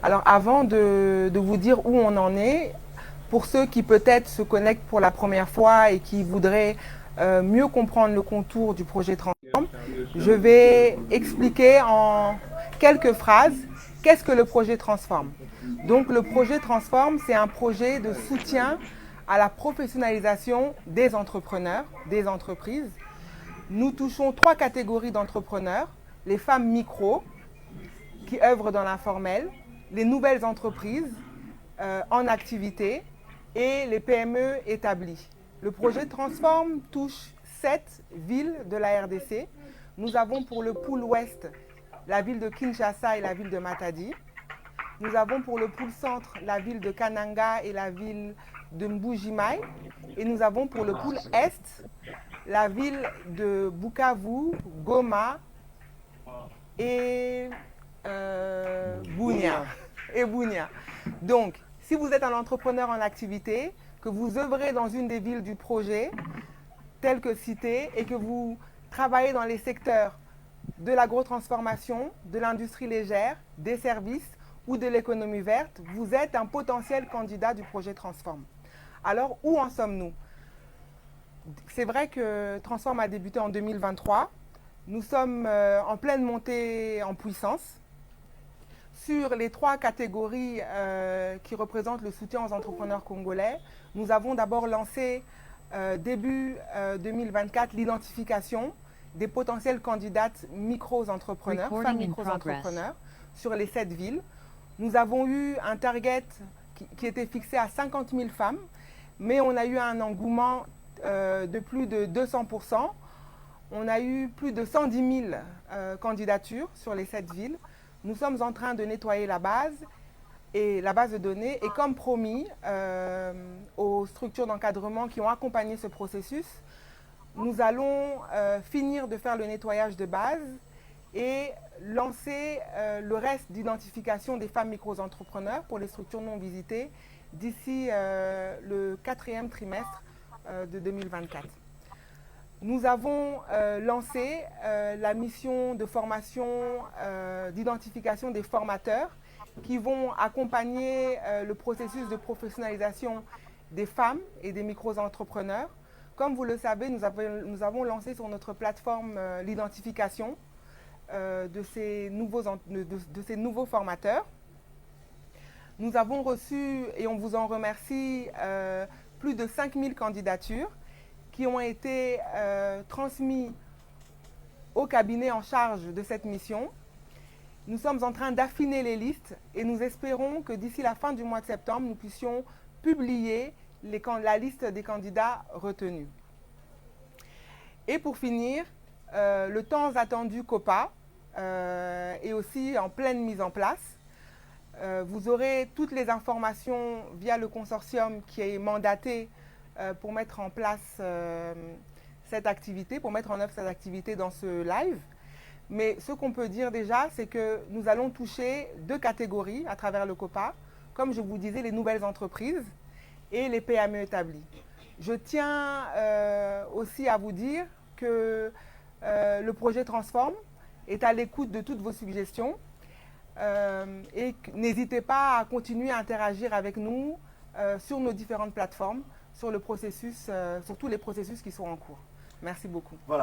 Alors avant de vous dire où on en est, pour ceux qui peut-être se connectent pour la première fois et qui voudraient mieux comprendre le contour du projet Transform, je vais expliquer en quelques phrases qu'est-ce que le projet Transform. Donc le projet Transform, c'est un projet de soutien à la professionnalisation des entrepreneurs, des entreprises. Nous touchons 3 catégories d'entrepreneurs: les femmes micro qui œuvrent dans l'informel, les nouvelles entreprises en activité et les PME établies. Le projet Transform touche 7 villes de la RDC. Nous avons pour le pôle ouest la ville de Kinshasa et la ville de Matadi. Nous avons pour le pôle centre la ville de Kananga et la ville de Mbuji-Mayi. Et nous avons pour le pôle est la ville de Bukavu, Goma et Bunia. Donc, si vous êtes un entrepreneur en activité, que vous œuvrez dans une des villes du projet, telles que citées, et que vous travaillez dans les secteurs de l'agrotransformation, de l'industrie légère, des services ou de l'économie verte, vous êtes un potentiel candidat du projet Transform. Alors, où en sommes-nous? C'est vrai que Transform a débuté en 2023. Nous sommes en pleine montée en puissance. Sur les 3 catégories qui représentent le soutien aux entrepreneurs congolais, nous avons d'abord lancé début 2024 l'identification des potentiels candidates micro-entrepreneurs, femmes micro-entrepreneurs, sur les 7 villes. Nous avons eu un target qui était fixé à 50 000 femmes, mais on a eu un engouement de plus de 200%. On a eu plus de 110 000 candidatures sur les 7 villes. Nous sommes en train de nettoyer la base de données. Et comme promis aux structures d'encadrement qui ont accompagné ce processus, nous allons finir de faire le nettoyage de base et lancer le reste d'identification des femmes micro-entrepreneurs pour les structures non visitées d'ici le 4e trimestre de 2024. Nous avons lancé la mission de formation, d'identification des formateurs qui vont accompagner le processus de professionnalisation des femmes et des micro-entrepreneurs. Comme vous le savez, nous avons lancé sur notre plateforme l'identification de ces nouveaux formateurs. Nous avons reçu, et on vous en remercie, plus de 5000 candidatures qui ont été transmis au cabinet en charge de cette mission. Nous sommes en train d'affiner les listes et nous espérons que d'ici la fin du mois de septembre, nous puissions publier la liste des candidats retenus. Et pour finir, le temps attendu COPA est aussi en pleine mise en place. Vous aurez toutes les informations via le consortium qui est mandaté pour mettre en place cette activité, pour mettre en œuvre cette activité dans ce live. Mais ce qu'on peut dire déjà, c'est que nous allons toucher 2 catégories à travers le COPA. Comme je vous disais, les nouvelles entreprises et les PME établies. Je tiens aussi à vous dire que le projet Transform est à l'écoute de toutes vos suggestions et n'hésitez pas à continuer à interagir avec nous sur nos différentes plateformes, sur le processus, sur tous les processus qui sont en cours. Merci beaucoup. Voilà.